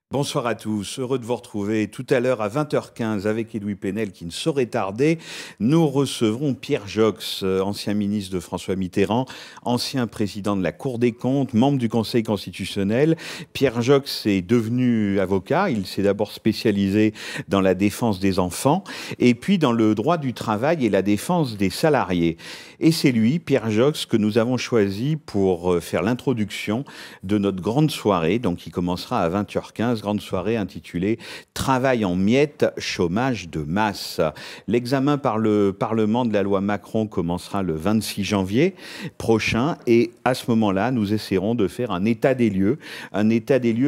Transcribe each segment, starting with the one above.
Bonsoir à tous, heureux de vous retrouver tout à l'heure à 20h15 avec Edoui Plenel qui ne saurait tarder. Nous recevrons Pierre Joxe, ancien ministre de François Mitterrand, ancien président de la Cour des comptes, membre du Conseil constitutionnel. Pierre Joxe est devenu avocat, il s'est d'abord spécialisé dans la défense des enfants et puis dans le droit du travail et la défense des salariés. Et c'est lui, Pierre Joxe, que nous avons choisi pour faire l'introduction de notre grande soirée, donc qui commencera à 20h15. Grande soirée intitulée « Travail en miettes, chômage de masse ». L'examen par le Parlement de la loi Macron commencera le 26 janvier prochain et à ce moment-là, nous essaierons de faire un état des lieux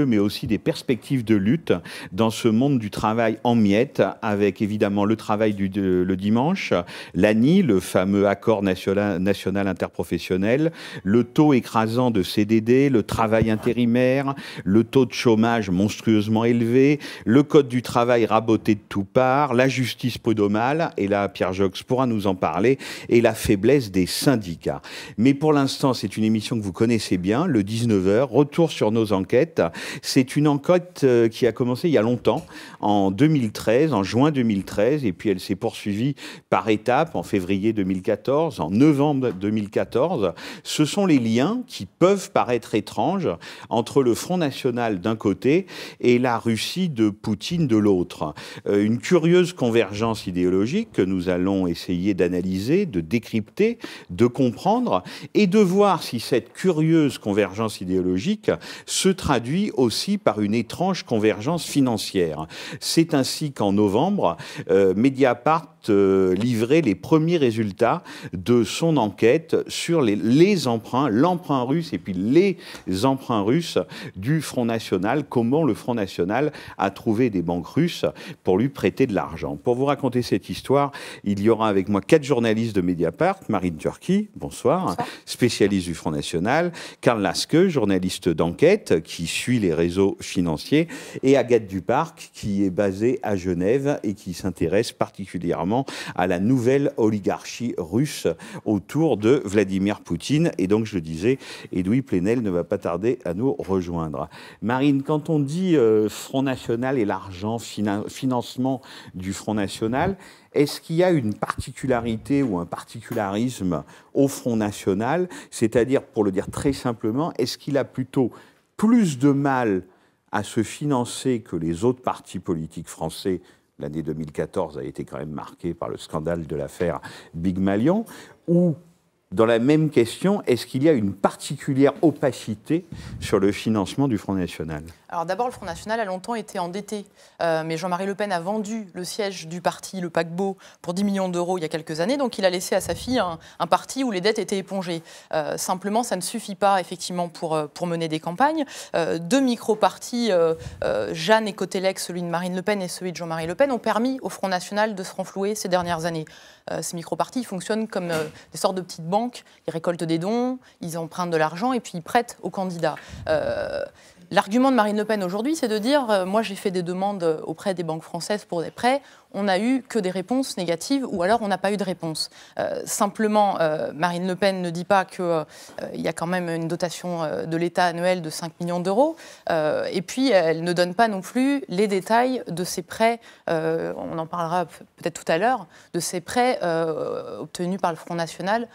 mais aussi des perspectives de lutte dans ce monde du travail en miettes avec évidemment le travail le dimanche, l'ANI, le fameux accord national interprofessionnel, le taux écrasant de CDD, le travail intérimaire, le taux de chômage monstrueusement élevé, le code du travail raboté de toutes parts, la justice prud'homale, et là Pierre Joxe pourra nous en parler, et la faiblesse des syndicats. Mais pour l'instant, c'est une émission que vous connaissez bien, le 19h, retour sur nos enquêtes. C'est une enquête qui a commencé il y a longtemps, en 2013, en juin 2013, et puis elle s'est poursuivie par étapes en février 2014, en novembre 2014. Ce sont les liens qui peuvent paraître étranges entre le Front National d'un côté et la Russie de Poutine de l'autre. Une curieuse convergence idéologique que nous allons essayer d'analyser, de décrypter, de comprendre et de voir si cette curieuse convergence idéologique se traduit aussi par une étrange convergence financière. C'est ainsi qu'en novembre, Mediapart livrait les premiers résultats de son enquête sur les emprunts, l'emprunt russe et puis les emprunts russes du Front National, comment le Front National a trouvé des banques russes pour lui prêter de l'argent. Pour vous raconter cette histoire, il y aura avec moi 4 journalistes de Mediapart, Marine Turki, bonsoir, bonsoir, spécialiste du Front National, Karl Laske, journaliste d'enquête qui suit les réseaux financiers, et Agathe Duparc qui est basée à Genève et qui s'intéresse particulièrement à la nouvelle oligarchie russe autour de Vladimir Poutine. Et donc, je le disais, Edoui Plenel ne va pas tarder à nous rejoindre. Marine, quand on dit Front National et l'argent, financement du Front National, est-ce qu'il y a une particularité ou un particularisme au Front National? C'est-à-dire, pour le dire très simplement, est-ce qu'il a plutôt plus de mal à se financer que les autres partis politiques français? L'année 2014 a été quand même marquée par le scandale de l'affaire Big Malion. Ou, dans la même question, est-ce qu'il y a une particulière opacité sur le financement du Front National? Alors d'abord, le Front National a longtemps été endetté. Mais Jean-Marie Le Pen a vendu le siège du parti, le paquebot, pour 10 millions d'euros il y a quelques années. Donc il a laissé à sa fille un parti où les dettes étaient épongées. Simplement, ça ne suffit pas, effectivement, pour mener des campagnes. 2 micro-partis, Jeanne et Cotelec, celui de Marine Le Pen et celui de Jean-Marie Le Pen, ont permis au Front National de se renflouer ces dernières années. Ces micro-partis fonctionnent comme des sortes de petites banques. Ils récoltent des dons, ils empruntent de l'argent et puis ils prêtent aux candidats. L'argument de Marine Le Pen aujourd'hui, c'est de dire moi j'ai fait des demandes auprès des banques françaises pour des prêts, on n'a eu que des réponses négatives ou alors on n'a pas eu de réponse. Simplement, Marine Le Pen ne dit pas qu'il y a quand même une dotation de l'État annuelle de 5 millions d'euros et puis elle ne donne pas non plus les détails de ces prêts, on en parlera peut-être tout à l'heure, de ces prêts obtenus par le Front National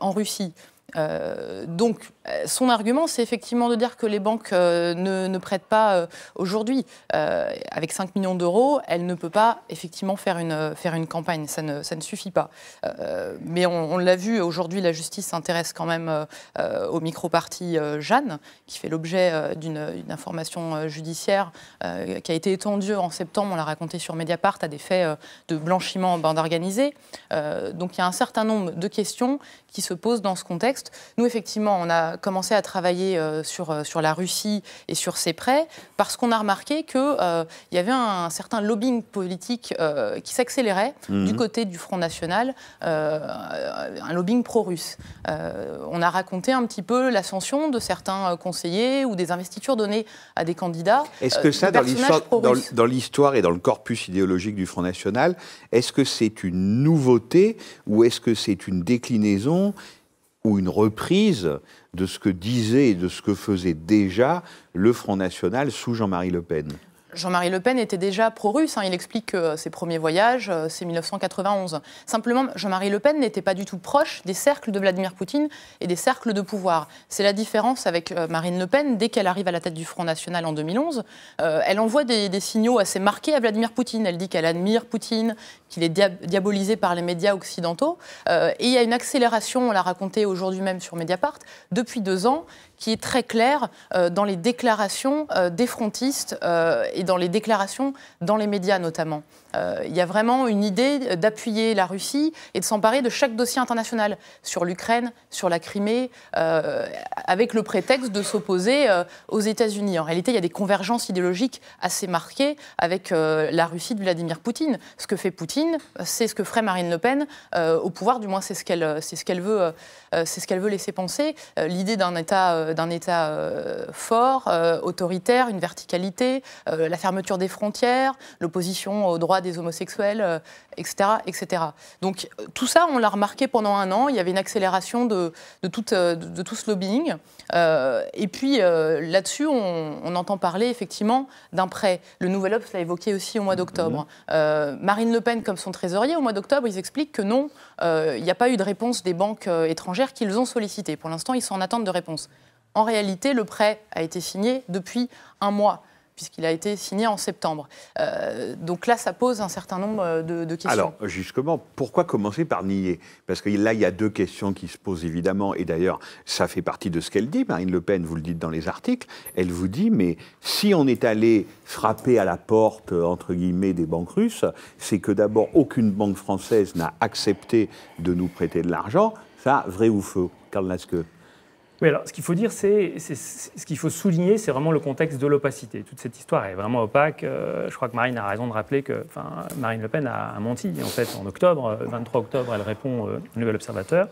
en Russie. Donc, son argument, c'est effectivement de dire que les banques ne prêtent pas aujourd'hui. Avec 5 millions d'euros, elle ne peut pas effectivement faire une campagne. Ça ne suffit pas. Mais on l'a vu, aujourd'hui, la justice s'intéresse quand même au micro-parti Jeanne, qui fait l'objet d'une information judiciaire qui a été étendue en septembre, on l'a raconté sur Mediapart, à des faits de blanchiment en bande organisée. Donc, il y a un certain nombre de questions qui se posent dans ce contexte. Nous, effectivement, on a commencé à travailler sur la Russie et sur ses prêts parce qu'on a remarqué qu'il y avait un certain lobbying politique qui s'accélérait du côté du Front National, un lobbying pro-russe. On a raconté un petit peu l'ascension de certains conseillers ou des investitures données à des candidats. Est-ce que ça, dans l'histoire et dans le corpus idéologique du Front National, est-ce que c'est une nouveauté ou est-ce que c'est une déclinaison ou une reprise de ce que disait et de ce que faisait déjà le Front National sous Jean-Marie Le Pen? Jean-Marie Le Pen était déjà pro-russe. Il explique que ses premiers voyages, c'est 1991. Simplement, Jean-Marie Le Pen n'était pas du tout proche des cercles de Vladimir Poutine et des cercles de pouvoir. C'est la différence avec Marine Le Pen. Dès qu'elle arrive à la tête du Front National en 2011, elle envoie des signaux assez marqués à Vladimir Poutine. Elle dit qu'elle admire Poutine, qu'il est diabolisé par les médias occidentaux. Et il y a une accélération, on l'a raconté aujourd'hui même sur Mediapart, depuis 2 ans, qui est très claire dans les déclarations des frontistes et dans les déclarations dans les médias notamment. Il y a vraiment une idée d'appuyer la Russie et de s'emparer de chaque dossier international sur l'Ukraine, sur la Crimée, avec le prétexte de s'opposer aux États-Unis. En réalité, il y a des convergences idéologiques assez marquées avec la Russie de Vladimir Poutine. Ce que fait Poutine, c'est ce que ferait Marine Le Pen au pouvoir, du moins c'est ce qu'elle veut laisser penser. L'idée d'un État fort, autoritaire, une verticalité, la fermeture des frontières, l'opposition aux droits des homosexuels, etc., etc. Donc tout ça, on l'a remarqué pendant 1 an. Il y avait une accélération de tout ce lobbying. Et puis là-dessus, on entend parler effectivement d'un prêt. Le Nouvel Obs l'a évoqué aussi au mois d'octobre. Marine Le Pen, comme son trésorier, au mois d'octobre, ils expliquent que non, il n'y a pas eu de réponse des banques étrangères qu'ils ont sollicitées. Pour l'instant, ils sont en attente de réponse. En réalité, le prêt a été signé depuis 1 mois, puisqu'il a été signé en septembre. Donc là, ça pose un certain nombre de questions. Alors, justement, pourquoi commencer par nier? Parce que là, il y a 2 questions qui se posent évidemment, et d'ailleurs, ça fait partie de ce qu'elle dit, Marine Le Pen, vous le dites dans les articles, elle vous dit, mais si on est allé frapper à la porte, entre guillemets, des banques russes, c'est que d'abord, aucune banque française n'a accepté de nous prêter de l'argent. Ça, vrai ou faux, Karl Laske? Oui, alors ce qu'il faut dire, ce qu'il faut souligner, c'est vraiment le contexte de l'opacité. Toute cette histoire est vraiment opaque. Je crois que Marine a raison de rappeler que Marine Le Pen a menti. En fait, en octobre, 23 octobre, elle répond au Nouvel Observateur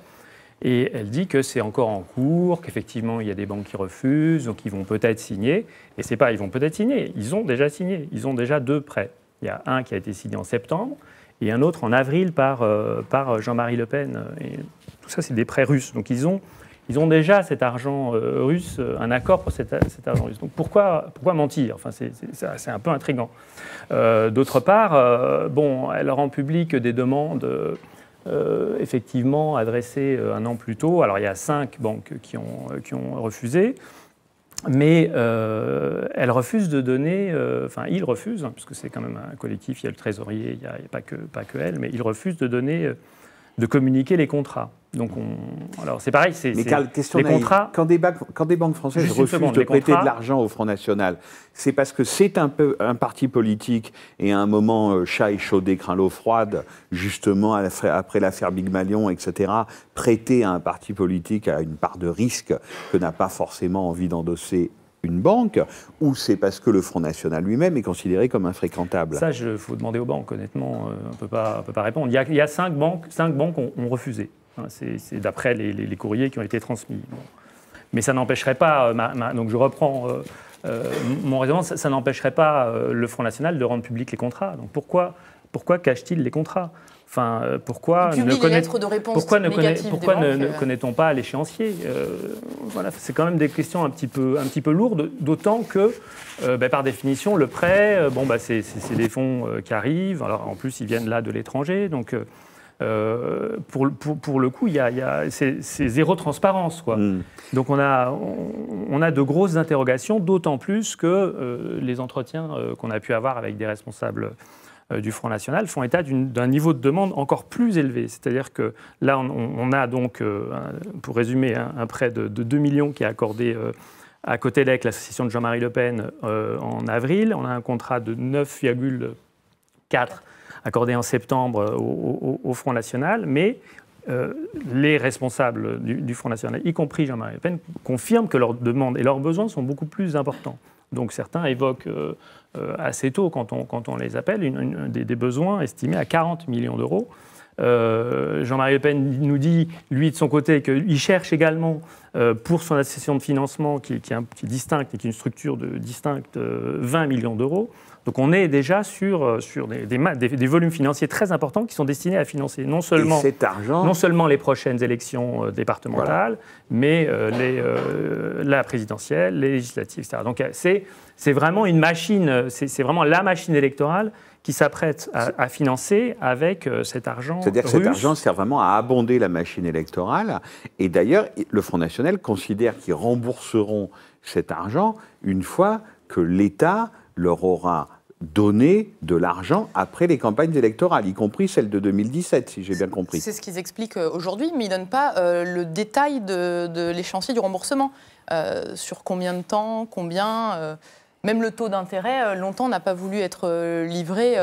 et elle dit que c'est encore en cours, qu'effectivement, il y a des banques qui refusent, donc ils vont peut-être signer. Et c'est pas, ils vont peut-être signer, ils ont déjà signé. Ils ont déjà 2 prêts. Il y a un qui a été signé en septembre et un autre en avril par Jean-Marie Le Pen. Et tout ça, c'est des prêts russes. Donc ils ont déjà cet argent russe, un accord pour cet argent russe. Donc pourquoi mentir? Enfin, c'est un peu intriguant. D'autre part, elle rend public des demandes effectivement adressées 1 an plus tôt. Alors il y a 5 banques qui ont refusé, mais elle refuse de donner, il refuse, puisque c'est quand même un collectif, il y a le trésorier, il n'y a pas que elle, mais il refuse de donner, de communiquer les contrats. Donc alors c'est pareil, mais question les naïve. contrats. Quand des banques françaises refusent de prêter de l'argent au Front National, c'est parce que c'est un parti politique et à un moment chat échaudé craint l'eau froide, justement après l'affaire Big Malion, etc. Prêter à un parti politique a une part de risque que n'a pas forcément envie d'endosser une banque, ou c'est parce que le Front National lui-même est considéré comme infréquentable? Ça, il faut demander aux banques, honnêtement, on peut pas répondre. Il y a 5 banques ont refusé. C'est d'après les courriers qui ont été transmis. Bon. Mais ça n'empêcherait pas, donc je reprends mon raisonnement, ça n'empêcherait pas le Front National de rendre public les contrats. Donc pourquoi cache-t-il les contrats? Enfin, pourquoi ne connaît-on pas l'échéancier? Voilà, c'est quand même des questions un petit peu lourdes, d'autant que, par définition, le prêt, c'est des fonds qui arrivent. Alors, en plus, ils viennent là de l'étranger, donc pour le coup, c'est zéro transparence, quoi. Donc, on a de grosses interrogations, d'autant plus que les entretiens qu'on a pu avoir avec des responsables du Front National font état d'un niveau de demande encore plus élevé. C'est-à-dire que là, on a donc, pour résumer, un prêt de 2 millions qui est accordé à Cotelec, l'association de Jean-Marie Le Pen, en avril. On a un contrat de 9,4 accordé en septembre au Front National, mais les responsables du Front National, y compris Jean-Marie Le Pen, confirment que leurs demandes et leurs besoins sont beaucoup plus importants. Donc certains évoquent assez tôt, quand on les appelle, des besoins estimés à 40 millions d'euros. Jean-Marie Le Pen nous dit, lui, de son côté, qu'il cherche également, pour son association de financement, qui est distincte et qui est une structure distincte, 20 millions d'euros. Donc on est déjà sur des volumes financiers très importants qui sont destinés à financer non seulement les prochaines élections départementales, mais la présidentielle, les législatives, etc. Donc c'est vraiment une machine, c'est vraiment la machine électorale qui s'apprête à financer avec cet argent. C'est-à-dire que cet argent sert vraiment à abonder la machine électorale. Et d'ailleurs, le Front National considère qu'ils rembourseront cet argent une fois que l'État leur aura donné de l'argent après les campagnes électorales, y compris celle de 2017, si j'ai bien compris. C'est ce qu'ils expliquent aujourd'hui, mais ils ne donnent pas le détail de l'échéancier du remboursement. Sur combien de temps, même le taux d'intérêt, longtemps, n'a pas voulu être livré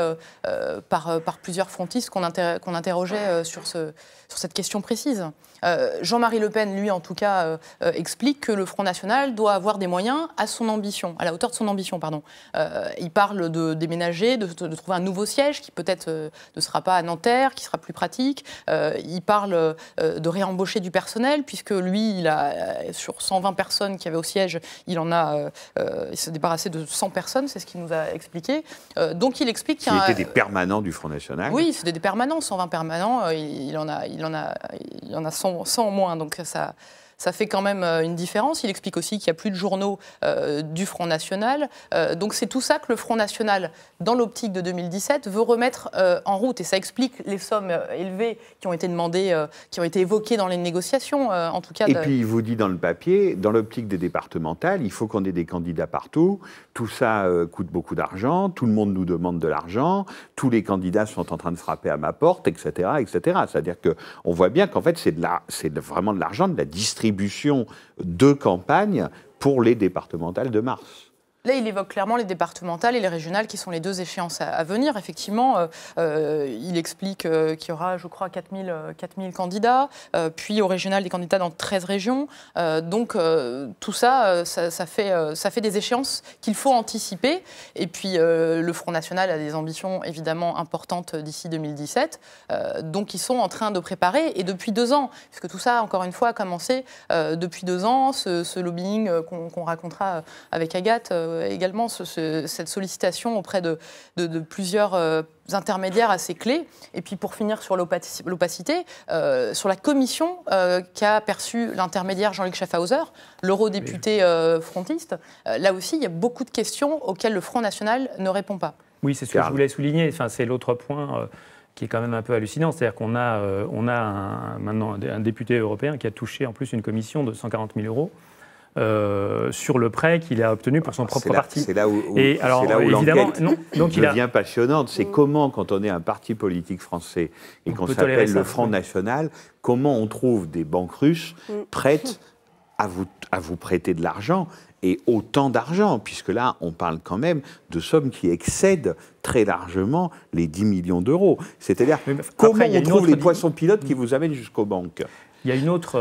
par plusieurs frontistes qu'on interrogeait sur cette question précise. Jean-Marie Le Pen, lui, en tout cas, explique que le Front National doit avoir des moyens à la hauteur de son ambition. Il parle de déménager, de trouver un nouveau siège qui peut-être ne sera pas à Nanterre, qui sera plus pratique. Il parle de réembaucher du personnel, puisque lui, sur 120 personnes qui avaient au siège, il s'est débarrassé de 100 personnes, c'est ce qu'il nous a expliqué. Donc il explique qu'il y a... Qui étaient des permanents du Front National. Oui, c'était des permanents, 120 permanents. Il en a 100 en moins, donc ça fait quand même une différence. Il explique aussi qu'il n'y a plus de journaux du Front National. Donc c'est tout ça que le Front National, dans l'optique de 2017, veut remettre en route. Et ça explique les sommes élevées qui ont été demandées, qui ont été évoquées dans les négociations, en tout cas. Et puis il vous dit dans le papier, dans l'optique des départementales, il faut qu'on ait des candidats partout. Tout ça coûte beaucoup d'argent. Tout le monde nous demande de l'argent. Tous les candidats sont en train de frapper à ma porte, etc., etc. C'est-à-dire qu'on voit bien qu'en fait, c'est vraiment de l'argent, de la distribution de campagne pour les départementales de mars. Là, il évoque clairement les départementales et les régionales qui sont les deux échéances à venir. Effectivement, il explique qu'il y aura, je crois, 4000 candidats, puis au régional des candidats dans 13 régions. Donc, tout ça, ça fait des échéances qu'il faut anticiper. Et puis, le Front National a des ambitions évidemment importantes d'ici 2017. Donc, ils sont en train de préparer. Et depuis 2 ans, puisque tout ça, encore une fois, a commencé depuis 2 ans, ce lobbying qu'on racontera avec Agathe, également cette sollicitation auprès de plusieurs intermédiaires assez clés. Et puis pour finir sur l'opacité, sur la commission qu'a perçue l'intermédiaire Jean-Luc Schaffhauser, l'eurodéputé frontiste, là aussi il y a beaucoup de questions auxquelles le Front National ne répond pas. Oui, c'est ce que je voulais souligner. Enfin, c'est l'autre point qui est quand même un peu hallucinant. C'est-à-dire qu'on a maintenant un député européen qui a touché en plus une commission de 140 000 euros. Sur le prêt qu'il a obtenu pour son propre parti. C'est là où l'enquête devient passionnante. C'est comment, quand on est un parti politique français et qu'on s'appelle le Front National, comment on trouve des banques russes prêtes à vous prêter de l'argent, et autant d'argent, puisque là, on parle quand même de sommes qui excèdent très largement les 10 millions d'euros. C'est-à-dire, comment on trouve les poissons pilotes qui vous amènent jusqu'aux banques ? Il y a une autre,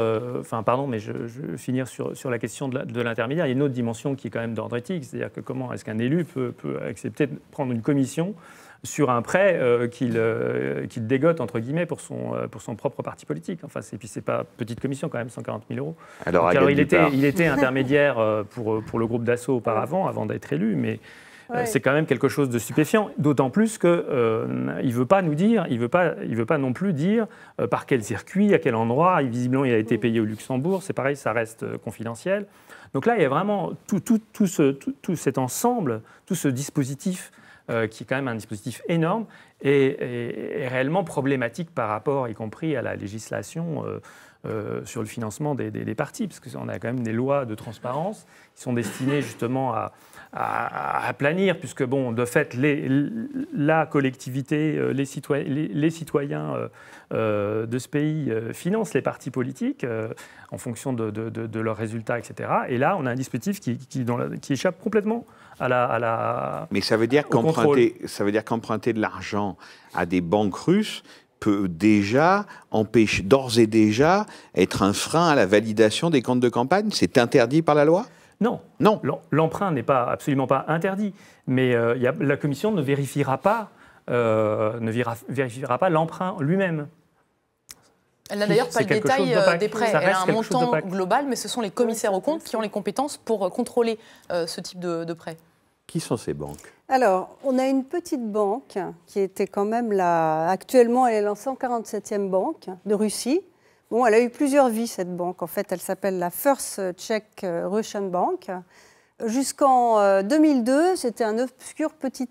mais je vais finir sur la question de l'intermédiaire. Il y a une autre dimension qui est quand même d'ordre éthique, c'est-à-dire que comment est-ce qu'un élu peut accepter de prendre une commission sur un prêt qu'il dégote, entre guillemets, pour son propre parti politique. Enfin, et puis c'est pas petite commission quand même, 140 000 euros. Alors il était intermédiaire pour le groupe Dassault auparavant, avant d'être élu, mais... Ouais. C'est quand même quelque chose de stupéfiant, d'autant plus qu'il ne veut pas nous dire, il veut pas non plus dire par quel circuit, à quel endroit. Visiblement, il a été payé au Luxembourg, c'est pareil, ça reste confidentiel. Donc là, il y a vraiment tout cet ensemble, tout ce dispositif qui est quand même un dispositif énorme et réellement problématique par rapport, y compris à la législation sur le financement des partis, parce qu'on a quand même des lois de transparence qui sont destinées justement à planir, puisque bon, de fait, la collectivité, les citoyens de ce pays financent les partis politiques en fonction de leurs résultats, etc. Et là, on a un dispositif qui échappe complètement à la. Mais ça veut dire qu'emprunter de l'argent à des banques russes peut déjà empêcher, d'ores et déjà, être un frein à la validation des comptes de campagne. C'est interdit par la loi ? Non. L'emprunt n'est absolument pas interdit, mais la Commission ne vérifiera pas l'emprunt lui-même. Elle n'a d'ailleurs pas le détail des prêts. Elle a un montant global, mais ce sont les commissaires aux comptes qui ont les compétences pour contrôler ce type de prêts. Qui sont ces banques? Alors, on a une petite banque qui était quand même là. Actuellement, elle est la 147e banque de Russie. Bon, elle a eu plusieurs vies, cette banque. En fait, elle s'appelle la First Czech Russian Bank. Jusqu'en 2002, c'était un obscur petit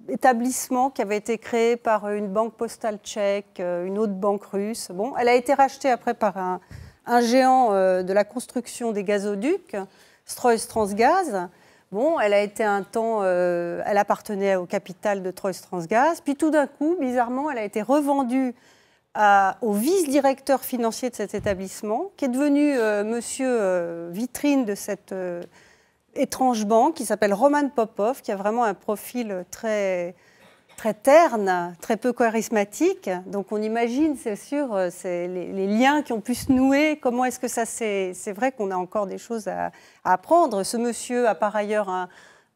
établissement qui avait été créé par une banque postale tchèque, une autre banque russe. Bon, elle a été rachetée après par un géant de la construction des gazoducs, Stroystransgaz. Bon, elle a été un temps, elle appartenait au capital de Stroystransgaz. Puis tout d'un coup, bizarrement, elle a été revendue au vice-directeur financier de cet établissement, qui est devenu monsieur vitrine de cette étrange banque, qui s'appelle Roman Popov, qui a vraiment un profil très, très terne, très peu charismatique. Donc on imagine, c'est sûr, les liens qui ont pu se nouer. Comment est-ce que ça c'est vrai qu'on a encore des choses à apprendre. Ce monsieur a par ailleurs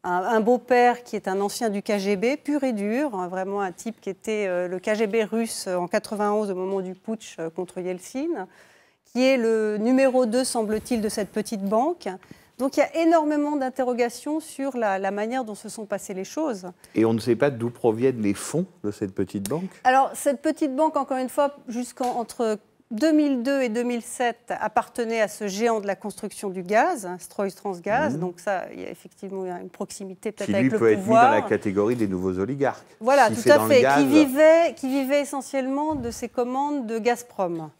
un beau-père qui est un ancien du KGB, pur et dur, hein, vraiment un type qui était le KGB russe en 91 au moment du putsch contre Yeltsin, qui est le numéro 2, semble-t-il, de cette petite banque. Donc il y a énormément d'interrogations sur la manière dont se sont passées les choses. Et on ne sait pas d'où proviennent les fonds de cette petite banque? Alors, cette petite banque, encore une fois, jusqu'entre 2002 et 2007, appartenait à ce géant de la construction du gaz, Stroystransgaz. Donc ça, il y a effectivement une proximité peut-être avec le pouvoir. Qui lui peut être mis dans la catégorie des nouveaux oligarques. Voilà, tout à fait, qui vivait essentiellement de ses commandes de Gazprom.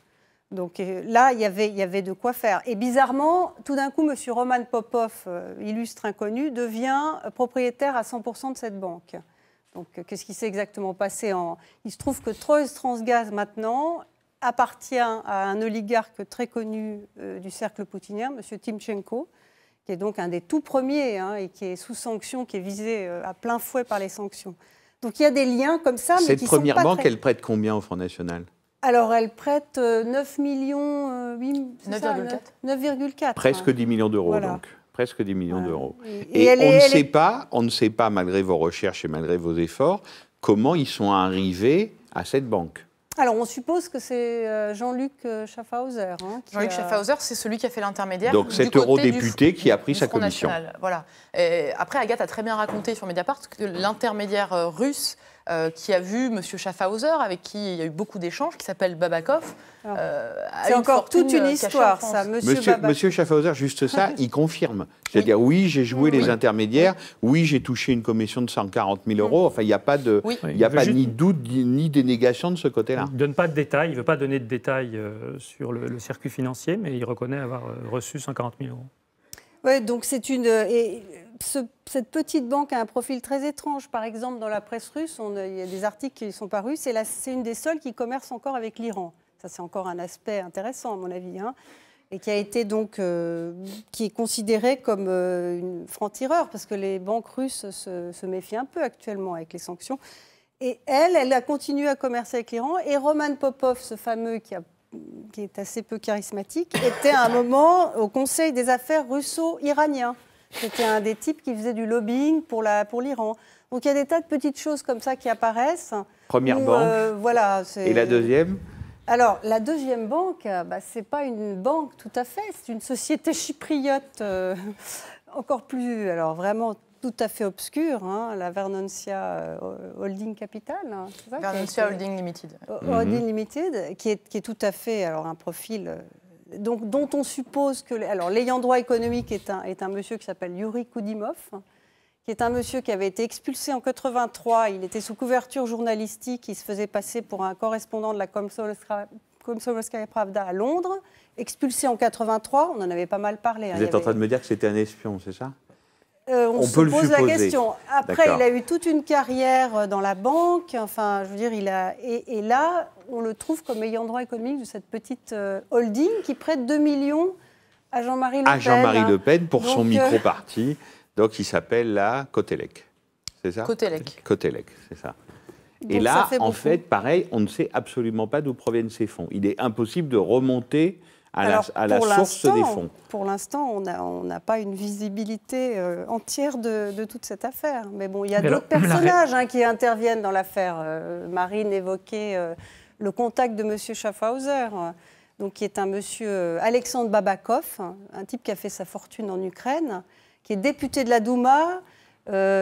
Donc là, il y avait de quoi faire. Et bizarrement, tout d'un coup, M. Roman Popov, illustre inconnu, devient propriétaire à 100% de cette banque. Donc qu'est-ce qui s'est exactement passé? Il se trouve que Stroystransgaz, maintenant, appartient à un oligarque très connu du cercle poutinien, M. Timchenko, qui est donc un des tout premiers et qui est sous sanction, qui est visé à plein fouet par les sanctions. Donc il y a des liens comme ça. Mais cette première banque, elle prête combien au Front National? Alors, elle prête 9 millions, 9,4. Presque 10 millions d'euros, voilà. Donc. Presque 10 millions d'euros. Et on ne sait pas, malgré vos recherches et malgré vos efforts, comment ils sont arrivés à cette banque. Alors, on suppose que c'est Jean-Luc Schaffhauser. Jean-Luc Schaffhauser, c'est celui qui a fait l'intermédiaire. Donc, cet eurodéputé qui a pris sa commission. Voilà. Et après, Agathe a très bien raconté sur Mediapart que l'intermédiaire russe qui a vu M. Schaffhauser, avec qui il y a eu beaucoup d'échanges, qui s'appelle Babakov. C'est encore toute une histoire, ça. Monsieur Schaffhauser, juste ça, il confirme. C'est-à-dire, oui, j'ai joué les intermédiaires, oui, j'ai touché une commission de 140 000 euros. Enfin, il n'y a pas, ni doute ni dénégation de ce côté-là. Il ne donne pas de détails, il ne veut pas donner de détails sur le circuit financier, mais il reconnaît avoir reçu 140 000 euros. Oui, donc c'est une... cette petite banque a un profil très étrange. Par exemple, dans la presse russe, il y a des articles qui sont parus. C'est une des seules qui commerce encore avec l'Iran. Ça, c'est encore un aspect intéressant, à mon avis. Et qui a été donc... qui est considéré comme une franc-tireur, parce que les banques russes se méfient un peu actuellement avec les sanctions. Et elle a continué à commercer avec l'Iran. Et Roman Popov, ce fameux qui est assez peu charismatique, était à un moment au Conseil des affaires russo-iranien. C'était un des types qui faisait du lobbying pour l'Iran. Donc il y a des tas de petites choses comme ça qui apparaissent. Première banque. Voilà, et la deuxième? Alors, la deuxième banque, ce n'est pas une banque tout à fait, c'est une société chypriote encore plus, alors vraiment tout à fait obscure, la Vernoncia Holding Capital. Vernoncia Holding Limited. Holding Limited, qui est tout à fait un profil... Donc, dont on suppose que... Alors, l'ayant droit économique est un monsieur qui s'appelle Yuri Koudimov, qui est un monsieur qui avait été expulsé en 1983. Il était sous couverture journalistique, il se faisait passer pour un correspondant de la Komsomolskaya Pravda à Londres. Expulsé en 1983, on en avait pas mal parlé. Vous êtes en train de me dire que c'était un espion, c'est ça? On se pose la question. Après, il a eu toute une carrière dans la banque. Enfin, je veux dire, et là, on le trouve comme ayant droit économique de cette petite holding qui prête 2 millions à Jean-Marie Le Pen. À Jean-Marie Le Pen pour son micro-parti. Donc, il s'appelle la Cotelec. C'est ça? Cotelec. Cotelec, c'est ça. Et donc, là, en fait, pareil, on ne sait absolument pas d'où proviennent ces fonds. Il est impossible de remonter à la source des fonds. Pour l'instant, on n'a pas une visibilité entière de toute cette affaire. Mais bon, il y a d'autres personnages qui interviennent dans l'affaire. Marine évoquait le contact de M. Schaffhauser. donc qui est un monsieur Alexandre Babakov, un type qui a fait sa fortune en Ukraine, qui est député de la Douma,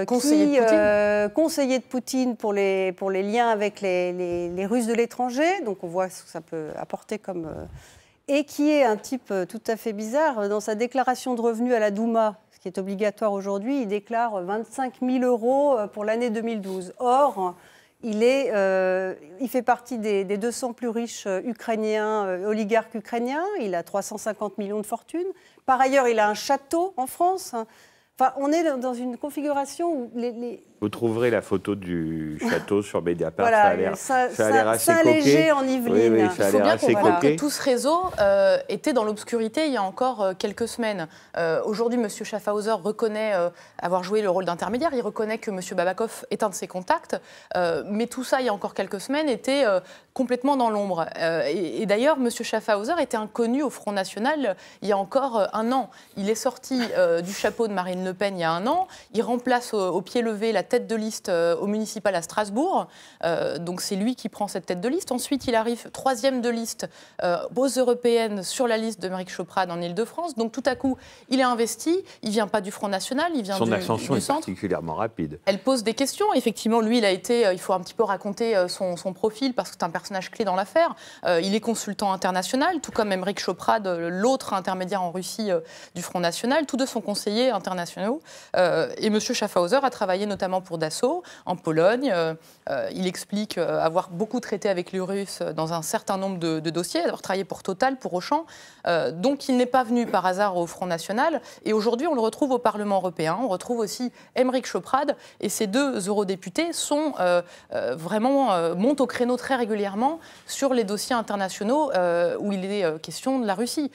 conseiller de Poutine pour les liens avec les Russes de l'étranger, donc on voit ce que ça peut apporter comme... et qui est un type tout à fait bizarre. Dans sa déclaration de revenus à la Douma, ce qui est obligatoire aujourd'hui, il déclare 25 000 euros pour l'année 2012. Or, il fait partie des 200 plus riches ukrainiens, oligarques ukrainiens. Il a 350 millions de fortune. Par ailleurs, il a un château en France. Enfin, on est dans une configuration où Vous trouverez la photo du château sur Mediapart. Voilà, ça a l'air assez coquet. Saint-Léger en Yvelines. Oui, ça a l'air assez comprendre coquet. que tout ce réseau était dans l'obscurité il y a encore quelques semaines. Aujourd'hui, M. Schaffhauser reconnaît avoir joué le rôle d'intermédiaire. Il reconnaît que M. Babakov est un de ses contacts. Mais tout ça, il y a encore quelques semaines, était complètement dans l'ombre. Et d'ailleurs, M. Schaffhauser était inconnu au Front National il y a encore un an. Il est sorti du chapeau de Marine Le Pen il y a un an. Il remplace au pied levé la tête de liste au municipal à Strasbourg. Donc c'est lui qui prend cette tête de liste. Ensuite, il arrive 3e de liste aux européennes sur la liste de Émeric Choprade en Ile-de-France. Donc tout à coup, il est investi. Il ne vient pas du Front National, il vient du centre. Son ascension est particulièrement rapide. Elle pose des questions. Effectivement, lui, il a été, il faut un petit peu raconter son profil parce que c'est un personnage clé dans l'affaire. Il est consultant international, tout comme Émeric Choprade, l'autre intermédiaire en Russie du Front National. Tous deux sont conseillers internationaux. Et M. Schaffhauser a travaillé notamment pour Dassault, en Pologne. Il explique avoir beaucoup traité avec les Russes dans un certain nombre de dossiers, avoir travaillé pour Total, pour Auchan. Donc il n'est pas venu par hasard au Front National. Et aujourd'hui, on le retrouve au Parlement européen. On retrouve aussi Émeric Choprade. Et ces deux eurodéputés sont montent au créneau très régulièrement sur les dossiers internationaux où il est question de la Russie.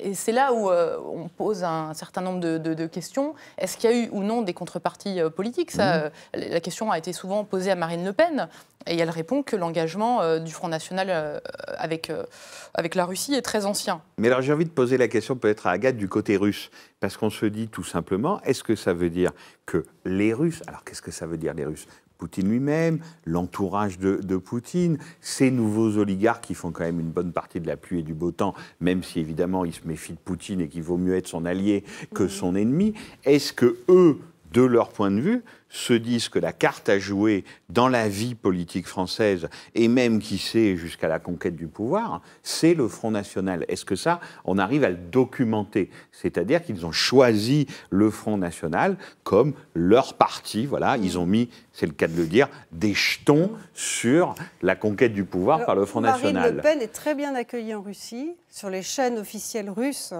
Et c'est là où on pose un certain nombre de questions. Est-ce qu'il y a eu ou non des contreparties politiques ? La question a été souvent posée à Marine Le Pen et elle répond que l'engagement du Front National avec la Russie est très ancien. Mais alors j'ai envie de poser la question peut-être à Agathe du côté russe, parce qu'on se dit tout simplement, est-ce que ça veut dire que les Russes, alors qu'est-ce que ça veut dire les Russes ? Poutine lui-même, l'entourage de Poutine, ces nouveaux oligarques qui font quand même une bonne partie de la pluie et du beau temps, même si évidemment ils se méfient de Poutine et qu'il vaut mieux être son allié que son ennemi, est-ce que eux, de leur point de vue, se disent que la carte à jouer dans la vie politique française, et même, qui sait, jusqu'à la conquête du pouvoir, c'est le Front National. Est-ce que ça, on arrive à le documenter ? C'est-à-dire qu'ils ont choisi le Front National comme leur parti. Voilà, ils ont mis, c'est le cas de le dire, des jetons sur la conquête du pouvoir par le Front National. Marine Le Pen est très bien accueillie en Russie, sur les chaînes officielles russes.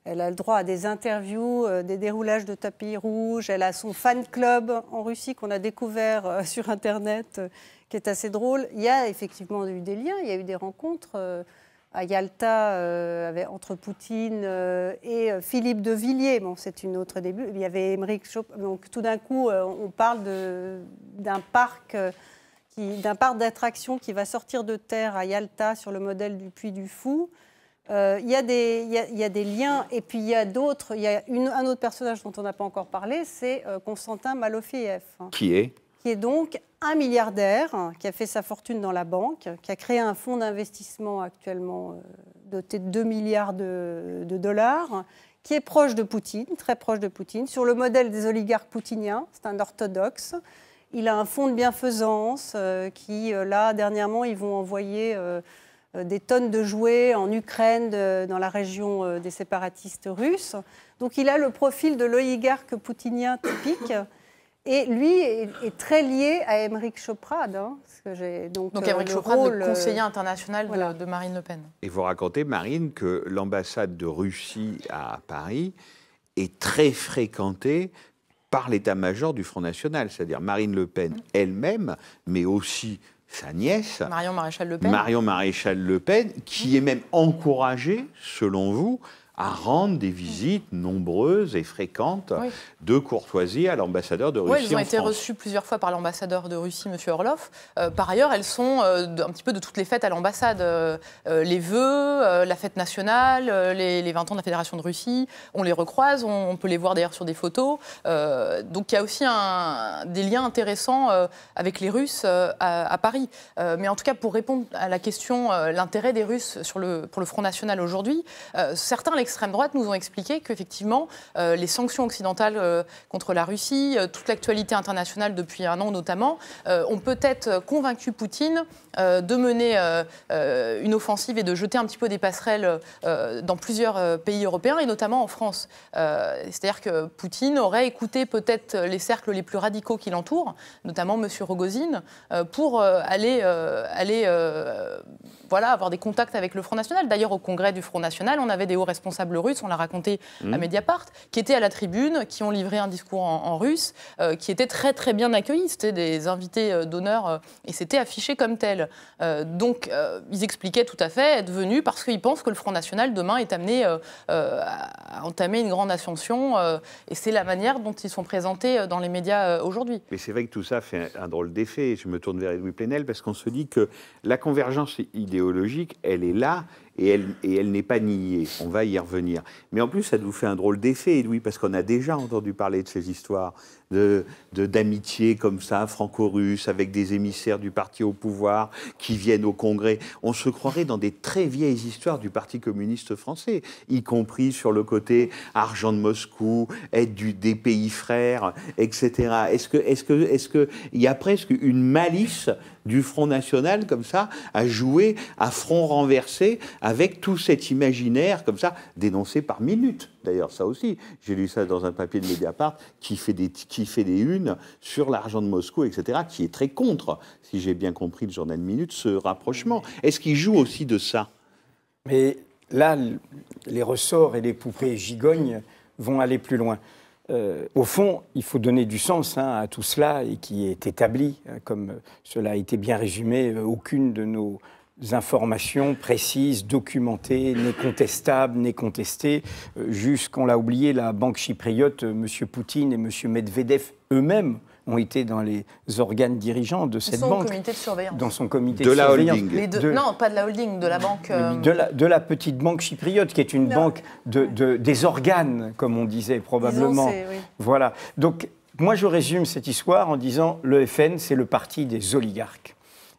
Elle a le droit à des interviews, des déroulages de tapis rouges. Elle a son fan club en Russie qu'on a découvert sur Internet, qui est assez drôle. Il y a effectivement eu des liens, il y a eu des rencontres à Yalta entre Poutine et Philippe de Villiers. Bon, c'est une autre début. Il y avait Émeric Choprade. Donc tout d'un coup, on parle d'un parc d'attractions qui va sortir de terre à Yalta sur le modèle du Puy du Fou. Il y a des liens, et puis il y a d'autres. Il y a un autre personnage dont on n'a pas encore parlé, c'est Konstantin Malofeev. Qui est donc un milliardaire qui a fait sa fortune dans la banque, qui a créé un fonds d'investissement actuellement doté de 2 milliards de dollars, qui est proche de Poutine, très proche de Poutine, sur le modèle des oligarques poutiniens. C'est un orthodoxe. Il a un fonds de bienfaisance qui, là, dernièrement, ils vont envoyer des tonnes de jouets en Ukraine, dans la région des séparatistes russes. Donc il a le profil de l'oligarque poutinien typique. Et lui est très lié à Émeric Choprade. Donc Émeric Choprade, le conseiller international de Marine Le Pen. Et vous racontez, Marine, que l'ambassade de Russie à Paris est très fréquentée par l'état-major du Front National, c'est-à-dire Marine Le Pen elle-même, mais aussi sa nièce, Marion Maréchal Le Pen. Marion Maréchal Le Pen, qui est même encouragée, selon vous, à rendre des visites nombreuses et fréquentes de courtoisie à l'ambassadeur de Russie en France. Ils ont été reçus plusieurs fois par l'ambassadeur de Russie, M. Orlov. Par ailleurs, elles sont un petit peu de toutes les fêtes à l'ambassade. Les vœux, la fête nationale, les 20 ans de la Fédération de Russie, on les recroise, on peut les voir d'ailleurs sur des photos. Donc il y a aussi des liens intéressants avec les Russes à Paris. Mais en tout cas, pour répondre à la question, l'intérêt des Russes pour le Front National aujourd'hui, certains, l'extrême droite, nous ont expliqué qu'effectivement, les sanctions occidentales contre la Russie, toute l'actualité internationale depuis un an notamment, ont peut-être convaincu Poutine de mener une offensive et de jeter un petit peu des passerelles dans plusieurs pays européens et notamment en France. C'est-à-dire que Poutine aurait écouté peut-être les cercles les plus radicaux qui l'entourent, notamment M. Rogozine, pour aller avoir des contacts avec le Front National. D'ailleurs, au congrès du Front National, on avait des hauts responsables russes, on l'a raconté à Mediapart, qui étaient à la tribune, qui ont livré un discours en russe, qui étaient très très bien accueillis. C'était des invités d'honneur et c'était affiché comme tel. Donc, ils expliquaient tout à fait être venus parce qu'ils pensent que le Front National, demain, est amené à entamer une grande ascension. Et c'est la manière dont ils sont présentés dans les médias aujourd'hui. Mais c'est vrai que tout ça fait un drôle d'effet. Je me tourne vers Edoui Plenel parce qu'on se dit que la convergence idéologique, elle est là. Et elle n'est pas niée, on va y revenir. Mais en plus, ça nous fait un drôle d'effet, Edoui, parce qu'on a déjà entendu parler de ces histoires d'amitié comme ça, franco-russe, avec des émissaires du parti au pouvoir qui viennent au Congrès. On se croirait dans des très vieilles histoires du Parti communiste français, y compris sur le côté argent de Moscou, aide des pays frères, etc. Est-ce que il y a presque une malice du Front National, comme ça, à jouer à front renversé avec tout cet imaginaire, comme ça, dénoncé par minute. D'ailleurs, ça aussi, j'ai lu ça dans un papier de Mediapart qui fait des unes sur l'argent de Moscou, etc., qui est très contre, si j'ai bien compris le journal Minute, ce rapprochement. Est-ce qu'il joue aussi de ça? Mais là, les ressorts et les poupées gigognes vont aller plus loin. Au fond, il faut donner du sens à tout cela et qui est établi, comme cela a été bien résumé, aucune de nos informations précises, documentées, n'est contestable, n'est contestée. Jusqu'on l'a oublié, la banque chypriote, M. Poutine et M. Medvedev eux-mêmes ont été dans les organes dirigeants de cette banque. Comité de surveillance. Dans son comité de de la surveillance. holding. Non, pas de la holding, de la banque... De la petite banque chypriote, qui est une banque des organes, comme on disait probablement. Oui. Voilà. Donc, moi, je résume cette histoire en disant le FN, c'est le parti des oligarques.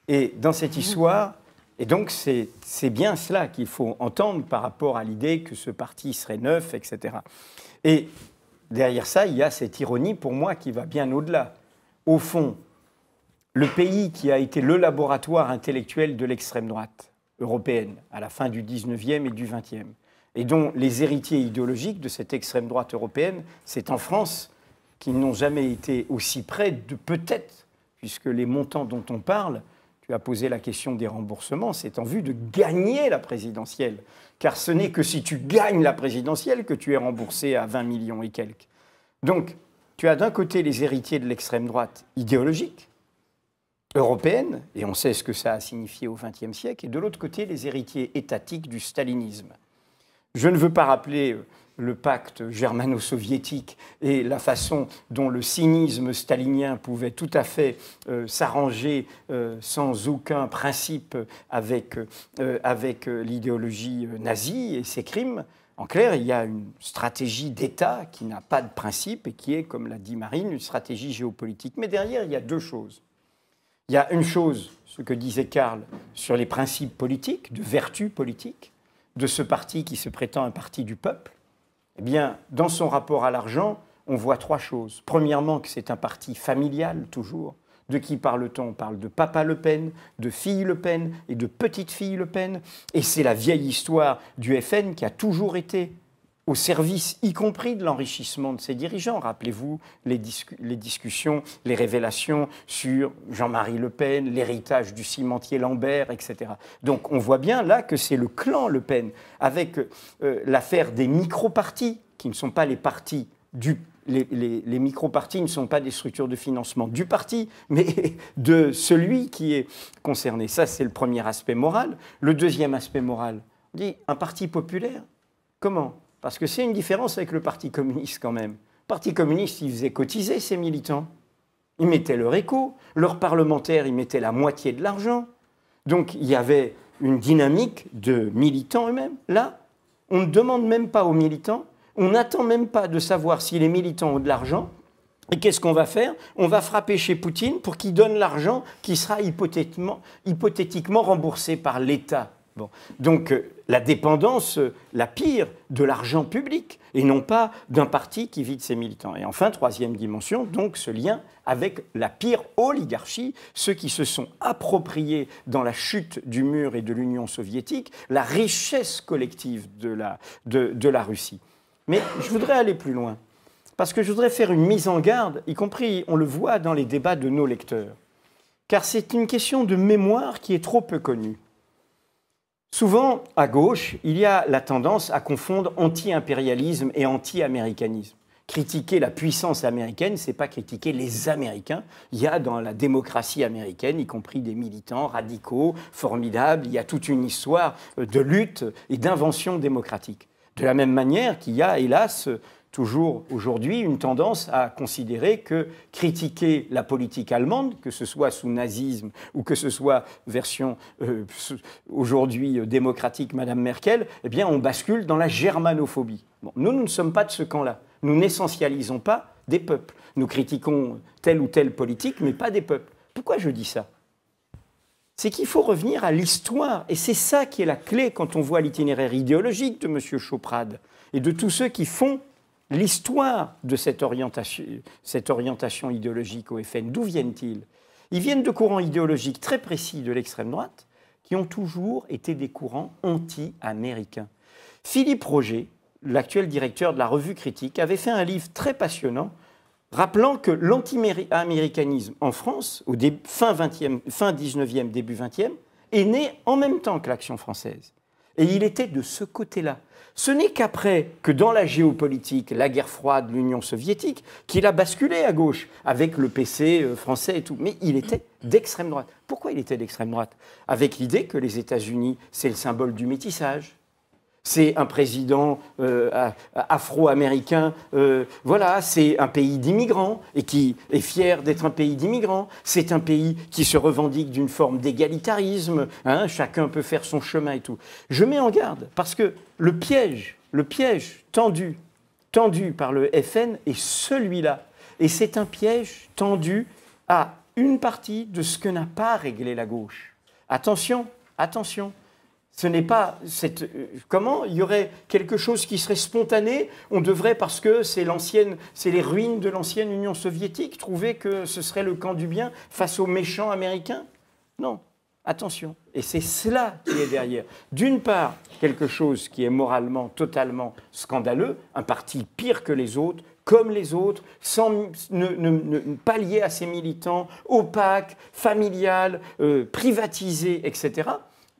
Et dans cette histoire... Et donc, c'est bien cela qu'il faut entendre par rapport à l'idée que ce parti serait neuf, etc. Et derrière ça, il y a cette ironie, pour moi, qui va bien au-delà. Au fond, le pays qui a été le laboratoire intellectuel de l'extrême droite européenne, à la fin du 19e et du 20e, et dont les héritiers idéologiques de cette extrême droite européenne, c'est en France, qui n'ont jamais été aussi près de peut-être, puisque les montants dont on parle, tu as posé la question des remboursements, c'est en vue de gagner la présidentielle. Car ce n'est que si tu gagnes la présidentielle que tu es remboursé à 20 millions et quelques. Donc, tu as d'un côté les héritiers de l'extrême droite idéologique, européenne, et on sait ce que ça a signifié au XXe siècle, et de l'autre côté les héritiers étatiques du stalinisme. Je ne veux pas rappeler le pacte germano-soviétique et la façon dont le cynisme stalinien pouvait tout à fait s'arranger sans aucun principe avec l'idéologie nazie et ses crimes. En clair, il y a une stratégie d'État qui n'a pas de principe et qui est, comme l'a dit Marine, une stratégie géopolitique. Mais derrière, il y a deux choses. Il y a une chose, ce que disait Karl, sur les principes politiques, de vertu politique, de ce parti qui se prétend un parti du peuple. Eh bien, dans son rapport à l'argent, on voit trois choses. Premièrement, que c'est un parti familial, toujours. De qui parle-t-on? On parle de papa Le Pen, de fille Le Pen et de petite-fille Le Pen. Et c'est la vieille histoire du FN qui a toujours été au service, y compris de l'enrichissement de ses dirigeants. Rappelez-vous les discussions, les révélations sur Jean-Marie Le Pen, l'héritage du cimentier Lambert, etc. Donc on voit bien là que c'est le clan Le Pen, avec l'affaire des micro-partis, qui ne sont pas les partis du... Les micro-partis ne sont pas des structures de financement du parti, mais de celui qui est concerné. Ça, c'est le premier aspect moral. Le deuxième aspect moral, on dit un parti populaire. Comment ? Parce que c'est une différence avec le Parti communiste quand même. Le Parti communiste, il faisait cotiser ses militants. Ils mettaient leur écho. Leurs parlementaires, ils mettaient la moitié de l'argent. Donc il y avait une dynamique de militants eux-mêmes. Là, on ne demande même pas aux militants, on n'attend même pas de savoir si les militants ont de l'argent. Et qu'est-ce qu'on va faire? On va frapper chez Poutine pour qu'il donne l'argent qui sera hypothétiquement remboursé par l'État. Bon. Donc la dépendance, la pire, de l'argent public, et non pas d'un parti qui vide ses militants. Et enfin, troisième dimension, donc ce lien avec la pire oligarchie, ceux qui se sont appropriés dans la chute du mur et de l'Union soviétique, la richesse collective de la Russie. Mais je voudrais aller plus loin, parce que je voudrais faire une mise en garde, y compris, on le voit dans les débats de nos lecteurs, car c'est une question de mémoire qui est trop peu connue. Souvent, à gauche, il y a la tendance à confondre anti-impérialisme et anti-américanisme. Critiquer la puissance américaine, ce n'est pas critiquer les Américains. Il y a dans la démocratie américaine, y compris des militants radicaux, formidables, il y a toute une histoire de lutte et d'invention démocratique. De la même manière qu'il y a, hélas, toujours aujourd'hui une tendance à considérer que critiquer la politique allemande, que ce soit sous nazisme ou que ce soit version aujourd'hui démocratique Madame Merkel, eh bien on bascule dans la germanophobie. Bon, nous ne sommes pas de ce camp-là. Nous n'essentialisons pas des peuples. Nous critiquons telle ou telle politique, mais pas des peuples. Pourquoi je dis ça? C'est qu'il faut revenir à l'histoire. Et c'est ça qui est la clé quand on voit l'itinéraire idéologique de M. Choprade et de tous ceux qui font l'histoire de cette orientation idéologique au FN. D'où viennent-ils? Ils viennent de courants idéologiques très précis de l'extrême droite qui ont toujours été des courants anti-américains. Philippe Roger, l'actuel directeur de la Revue Critique, avait fait un livre très passionnant rappelant que l'anti-américanisme en France, au fin 19e, début 20e, est né en même temps que l'Action française. Et il était de ce côté-là. Ce n'est qu'après que dans la géopolitique, la guerre froide, l'Union soviétique, qu'il a basculé à gauche avec le PC français et tout. Mais il était d'extrême droite. Pourquoi il était d'extrême droite? Avec l'idée que les États-Unis, c'est le symbole du métissage. C'est un président afro-américain, voilà, c'est un pays d'immigrants et qui est fier d'être un pays d'immigrants. C'est un pays qui se revendique d'une forme d'égalitarisme, hein, chacun peut faire son chemin et tout. Je mets en garde parce que le piège tendu par le FN est celui-là. Et c'est un piège tendu à une partie de ce que n'a pas réglé la gauche. Attention, attention. Ce n'est pas comment il y aurait quelque chose qui serait spontané. On devrait, parce que c'est les ruines de l'ancienne Union soviétique, trouver que ce serait le camp du bien face aux méchants américains. Non, attention. Et c'est cela qui est derrière. D'une part, quelque chose qui est moralement totalement scandaleux, un parti pire que les autres, comme les autres, sans ne pas lié à ses militants, opaque, familial, privatisé, etc.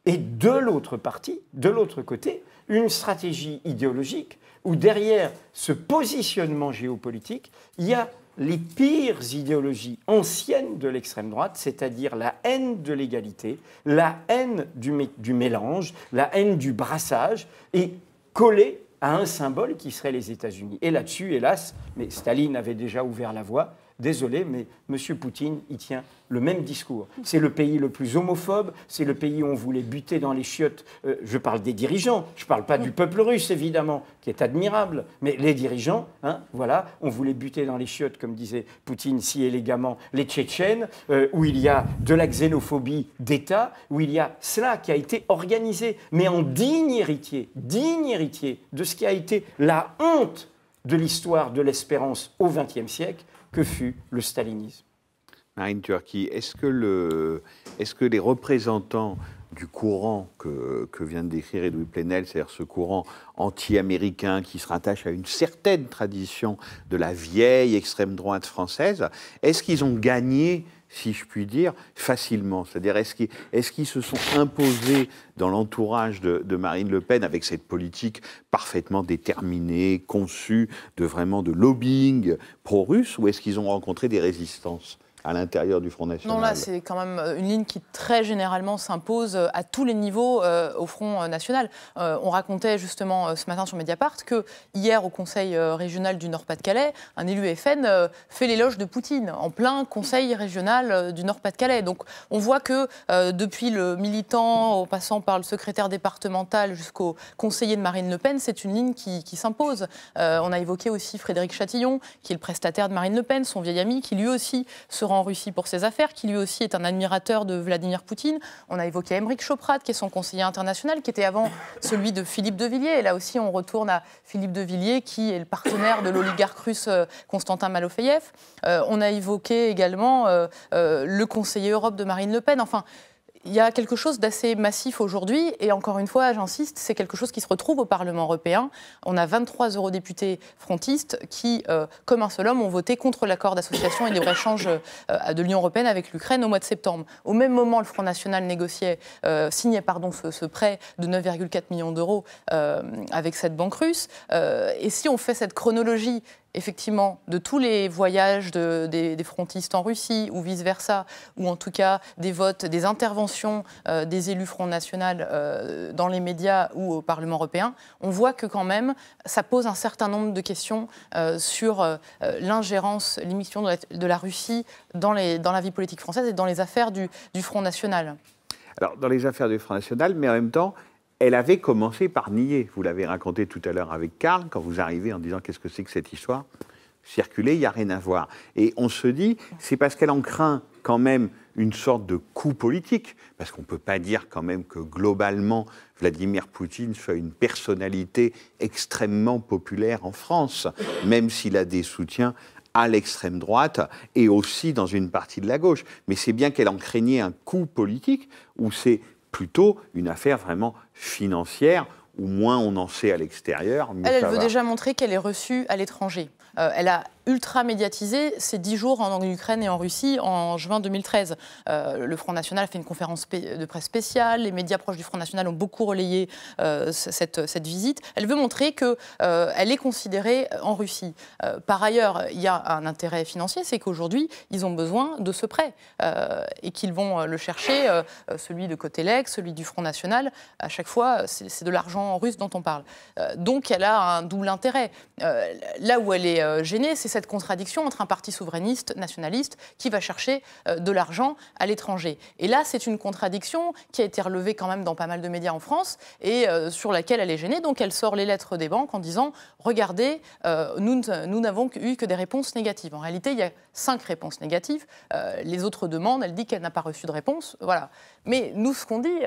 Et de l'autre partie, de l'autre côté, une stratégie idéologique où derrière ce positionnement géopolitique, il y a les pires idéologies anciennes de l'extrême droite, c'est-à-dire la haine de l'égalité, la haine du mélange, la haine du brassage, et collée à un symbole qui serait les États-Unis. Et là-dessus, hélas, mais Staline avait déjà ouvert la voie. Désolé, mais M. Poutine, il tient le même discours. C'est le pays le plus homophobe, c'est le pays où on voulait buter dans les chiottes. Je parle des dirigeants, je ne parle pas du peuple russe, évidemment, qui est admirable, mais les dirigeants, hein, voilà, on voulait buter dans les chiottes, comme disait Poutine si élégamment, les Tchétchènes, où il y a de la xénophobie d'État, où il y a cela qui a été organisé, mais en digne héritier de ce qui a été la honte de l'histoire de l'espérance au XXe siècle, que fut le stalinisme. Marine Turki, est-ce que les représentants du courant que vient de décrire Edoui Plenel, c'est-à-dire ce courant anti-américain qui se rattache à une certaine tradition de la vieille extrême droite française, est-ce qu'ils ont gagné, si je puis dire, facilement? C'est-à-dire, est-ce qu'ils se sont imposés dans l'entourage de Marine Le Pen avec cette politique parfaitement déterminée, conçue de lobbying pro-russe, ou est-ce qu'ils ont rencontré des résistances? à l'intérieur du Front National. Non, là, c'est quand même une ligne qui très généralement s'impose à tous les niveaux au Front National. On racontait justement ce matin sur Mediapart que hier, au Conseil régional du Nord-Pas-de-Calais, un élu FN fait l'éloge de Poutine en plein Conseil régional du Nord-Pas-de-Calais. Donc on voit que depuis le militant, en passant par le secrétaire départemental jusqu'au conseiller de Marine Le Pen, c'est une ligne qui s'impose. On a évoqué aussi Frédéric Chatillon, qui est le prestataire de Marine Le Pen, son vieil ami, qui lui aussi se rend en Russie pour ses affaires, qui lui aussi est un admirateur de Vladimir Poutine. On a évoqué Aymeric Chauprade, qui est son conseiller international, qui était avant celui de Philippe de Villiers. Et là aussi, on retourne à Philippe de Villiers, qui est le partenaire de l'oligarque russe Konstantin Malofeyev. On a évoqué également le conseiller Europe de Marine Le Pen. Enfin, il y a quelque chose d'assez massif aujourd'hui, et encore une fois, j'insiste, c'est quelque chose qui se retrouve au Parlement européen. On a 23 eurodéputés frontistes qui, comme un seul homme, ont voté contre l'accord d'association et de libre-échange de l'Union européenne avec l'Ukraine au mois de septembre. Au même moment, le Front National signait ce prêt de 9,4 millions d'euros avec cette banque russe. Et si on fait cette chronologie, effectivement, de tous les voyages des frontistes en Russie, ou vice-versa, ou en tout cas des votes, des interventions des élus Front National dans les médias ou au Parlement européen, on voit que quand même, ça pose un certain nombre de questions sur l'ingérence, l'émission de la Russie dans la vie politique française et dans les affaires du Front National. Alors, dans les affaires du Front National, mais en même temps, elle avait commencé par nier. Vous l'avez raconté tout à l'heure avec Karl, quand vous arrivez en disant « qu'est-ce que c'est que cette histoire ?» Circuler, il n'y a rien à voir. Et on se dit, c'est parce qu'elle en craint quand même une sorte de coup politique, parce qu'on ne peut pas dire quand même que globalement, Vladimir Poutine soit une personnalité extrêmement populaire en France, même s'il a des soutiens à l'extrême droite et aussi dans une partie de la gauche. Mais c'est bien qu'elle en craignait un coup politique, où c'est plutôt une affaire vraiment financière, où moins on en sait à l'extérieur. Elle veut déjà montrer qu'elle est reçue à l'étranger. Elle a ultra médiatisé ces 10 jours en Ukraine et en Russie en juin 2013. Le Front National a fait une conférence de presse spéciale. Les médias proches du Front National ont beaucoup relayé cette visite. Elle veut montrer qu'elle est considérée en Russie. Par ailleurs, il y a un intérêt financier, c'est qu'aujourd'hui, ils ont besoin de ce prêt et qu'ils vont le chercher, celui de Cotelec, celui du Front National. À chaque fois, c'est de l'argent russe dont on parle. Donc, elle a un double intérêt. Là où elle est gênée, c'est cette contradiction entre un parti souverainiste, nationaliste, qui va chercher de l'argent à l'étranger. Et là, c'est une contradiction qui a été relevée quand même dans pas mal de médias en France et sur laquelle elle est gênée. Donc, elle sort les lettres des banques en disant « Regardez, nous n'avons eu que des réponses négatives ». En réalité, il y a 5 réponses négatives. Les autres demandes, elle dit qu'elle n'a pas reçu de réponse. Voilà. Mais nous, ce qu'on dit,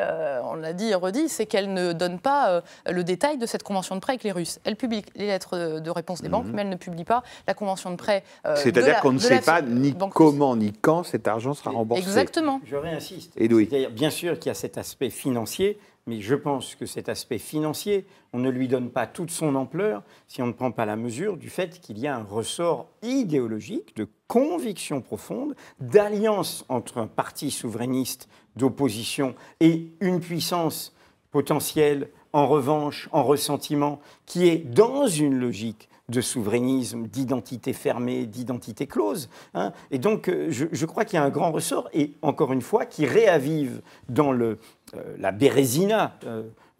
on l'a dit et redit, c'est qu'elle ne donne pas le détail de cette convention de prêt avec les Russes. Elle publie les lettres de réponse des banques, mais elle ne publie pas la convention de prêt. C'est-à-dire qu'on ne sait pas ni comment ni quand cet argent sera remboursé. Exactement. Je réinsiste. Edoui. C'est-à-dire, bien sûr qu'il y a cet aspect financier, mais je pense que cet aspect financier, on ne lui donne pas toute son ampleur si on ne prend pas la mesure du fait qu'il y a un ressort idéologique, de conviction profonde, d'alliance entre un parti souverainiste d'opposition et une puissance potentielle, en revanche, en ressentiment, qui est dans une logique de souverainisme, d'identité fermée, d'identité close. Hein. Et donc, je crois qu'il y a un grand ressort, et encore une fois, qui réavive dans la Bérésina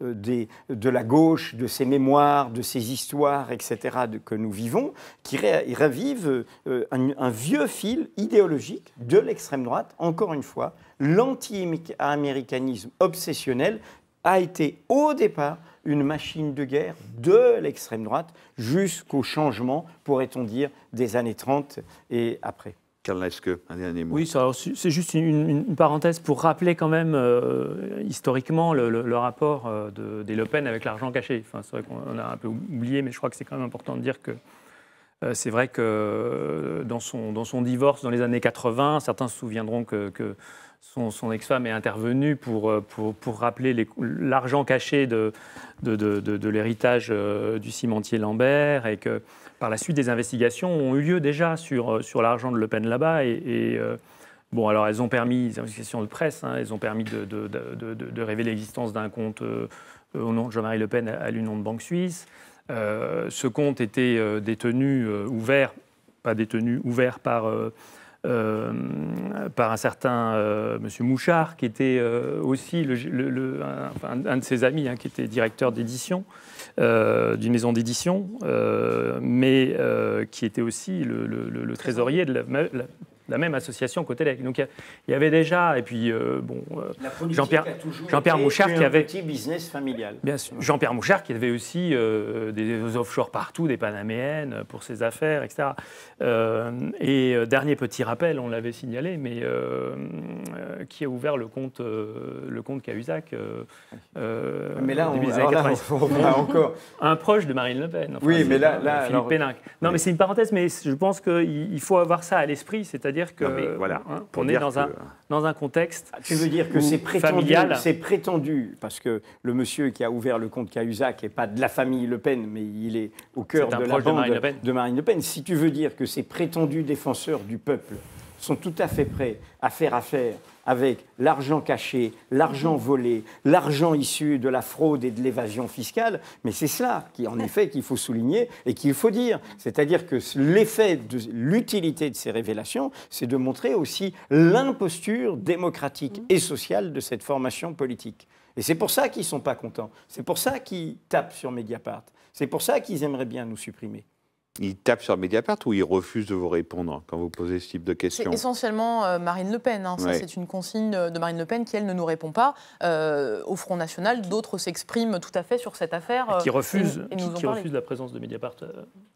de la gauche, de ses mémoires, de ses histoires, etc., que nous vivons, qui ravive un vieux fil idéologique de l'extrême droite. Encore une fois, l'anti-américanisme obsessionnel a été au départ une machine de guerre de l'extrême droite jusqu'au changement, pourrait-on dire, des années 30 et après. Karl Neske, un dernier mot. Oui, c'est juste une parenthèse pour rappeler quand même historiquement le rapport des Le Pen avec l'argent caché. Enfin, c'est vrai qu'on a un peu oublié, mais je crois que c'est quand même important de dire que c'est vrai que dans son divorce dans les années 80, certains se souviendront que son ex-femme est intervenue pour rappeler l'argent caché de l'héritage du cimentier Lambert, et que par la suite des investigations ont eu lieu déjà sur l'argent de Le Pen là-bas. Bon, alors elles ont permis, les investigations de presse, hein, elles ont permis de révéler l'existence d'un compte au nom de Jean-Marie Le Pen à l'Union de banque suisse. Ce compte était ouvert par par un certain monsieur Mouchard, qui était aussi un de ses amis, qui était directeur d'édition, d'une maison d'édition, mais qui était aussi le trésorier de la même association Cotelec. Donc il y avait déjà, et puis Jean-Pierre Mouchard qui avait un petit business familial. Bien sûr. Jean-Pierre Mouchard qui avait aussi des offshore partout, des panaméennes pour ses affaires, etc. Dernier petit rappel, on l'avait signalé, mais qui a ouvert le compte Cahuzac. Mais là, on va encore un proche de Marine Le Pen. Enfin, oui, mais là Philippe Péninck. Non, mais c'est une parenthèse, mais je pense qu'il faut avoir ça à l'esprit, c'est-à-dire que voilà, on est dans un contexte tu veux dire que c'est prétendu, parce que le monsieur qui a ouvert le compte Cahuzac n'est pas de la famille Le Pen, mais il est au cœur de la bande de Marine Le Pen. Si tu veux dire que ces prétendus défenseurs du peuple sont tout à fait prêts à faire affaire avec l'argent caché, l'argent volé, l'argent issu de la fraude et de l'évasion fiscale, mais c'est cela en effet qu'il faut souligner et qu'il faut dire. C'est-à-dire que l'utilité de ces révélations, c'est de montrer aussi l'imposture démocratique et sociale de cette formation politique. Et c'est pour ça qu'ils ne sont pas contents. C'est pour ça qu'ils tapent sur Mediapart. C'est pour ça qu'ils aimeraient bien nous supprimer. Ils tapent sur Mediapart ou ils refusent de vous répondre quand vous posez ce type de questions? C'est essentiellement Marine Le Pen. Ça, c'est une consigne de Marine Le Pen qui, elle, ne nous répond pas. Au Front National, d'autres s'expriment tout à fait sur cette affaire. Qui refusent la présence de Mediapart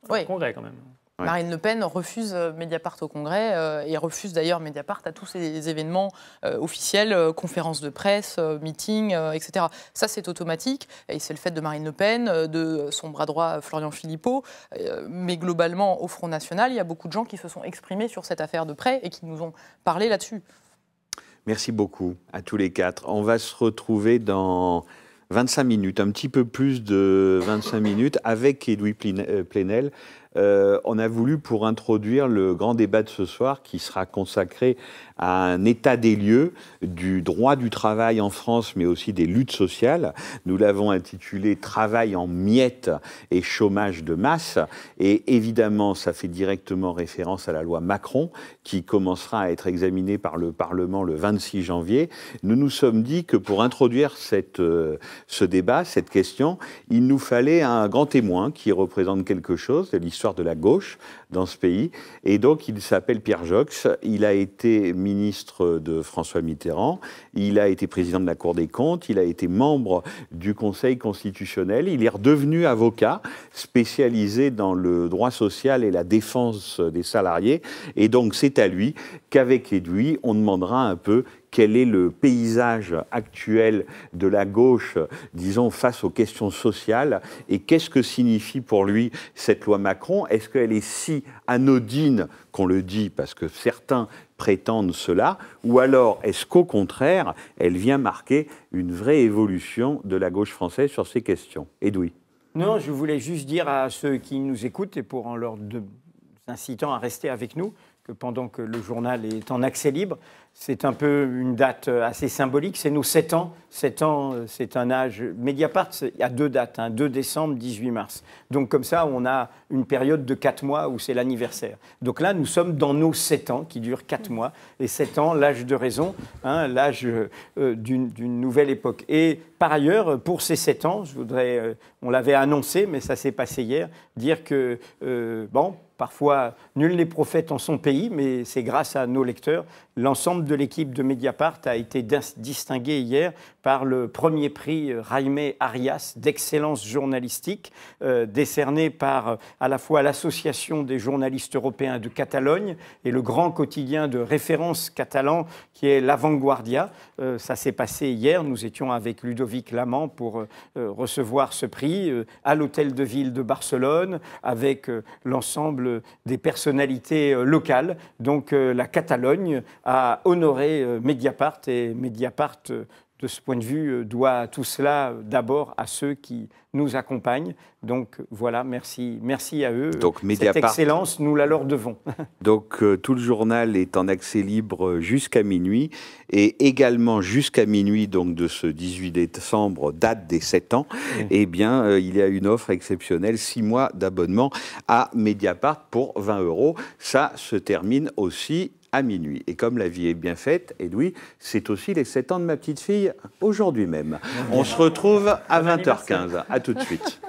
au Congrès, quand même. Marine Le Pen refuse Mediapart au Congrès et refuse d'ailleurs Mediapart à tous ces événements officiels, conférences de presse, meetings, etc. Ça, c'est automatique et c'est le fait de Marine Le Pen, de son bras droit Florian Philippot. Mais globalement, au Front National, il y a beaucoup de gens qui se sont exprimés sur cette affaire de près et qui nous ont parlé là-dessus. Merci beaucoup à tous les quatre. On va se retrouver dans 25 minutes, un petit peu plus de 25 minutes, avec Edoui Plenel. On a voulu, pour introduire le grand débat de ce soir, qui sera consacré à un état des lieux du droit du travail en France, mais aussi des luttes sociales. Nous l'avons intitulé « Travail en miettes et chômage de masse ». Et évidemment, ça fait directement référence à la loi Macron, qui commencera à être examinée par le Parlement le 26 janvier. Nous nous sommes dit que pour introduire ce débat, cette question, il nous fallait un grand témoin qui représente quelque chose de l'histoire de la gauche dans ce pays. Et donc, il s'appelle Pierre Joxe. Il a été ministre de François Mitterrand. Il a été président de la Cour des comptes. Il a été membre du Conseil constitutionnel. Il est redevenu avocat spécialisé dans le droit social et la défense des salariés. Et donc, c'est à lui qu'avec Edoui, on demandera un peu quel est le paysage actuel de la gauche, disons, face aux questions sociales, et qu'est-ce que signifie pour lui cette loi Macron? Est-ce qu'elle est si anodine qu'on le dit, parce que certains prétendent cela, ou alors est-ce qu'au contraire, elle vient marquer une vraie évolution de la gauche française sur ces questions? Edoui. Non, je voulais juste dire à ceux qui nous écoutent, et pour en leur incitant à rester avec nous, que pendant que le journal est en accès libre, c'est un peu une date assez symbolique, c'est nos 7 ans. 7 ans, c'est un âge... Mediapart, il y a 2 dates, 2 décembre, 18 mars. Donc comme ça, on a une période de 4 mois où c'est l'anniversaire. Donc là, nous sommes dans nos 7 ans, qui durent 4 mois. Et 7 ans, l'âge de raison, l'âge d'une nouvelle époque. Et par ailleurs, pour ces 7 ans, je voudrais, on l'avait annoncé, mais ça s'est passé hier, dire que, parfois, nul n'est prophète en son pays, mais c'est grâce à nos lecteurs. L'ensemble de l'équipe de Mediapart a été distingué hier par le premier prix Jaime Arias d'excellence journalistique, décerné par à la fois l'Association des journalistes européens de Catalogne et le grand quotidien de référence catalan qui est La Vanguardia. Ça s'est passé hier. Nous étions avec Ludovic Lamant pour recevoir ce prix à l'Hôtel de Ville de Barcelone avec l'ensemble des personnalités locales. Donc la Catalogne a honoré Mediapart et Mediapart, de ce point de vue, doit tout cela d'abord à ceux qui nous accompagnent. Donc voilà, merci à eux. Donc, Cette Mediapart, excellence, nous la leur devons. donc tout le journal est en accès libre jusqu'à minuit et également jusqu'à minuit donc de ce 18 décembre, date des 7 ans, eh bien il y a une offre exceptionnelle, 6 mois d'abonnement à Mediapart pour 20 €. Ça se termine aussi à minuit. Et comme la vie est bien faite, Edoui, c'est aussi les 7 ans de ma petite fille aujourd'hui même. On se retrouve à 20h15. À tout de suite.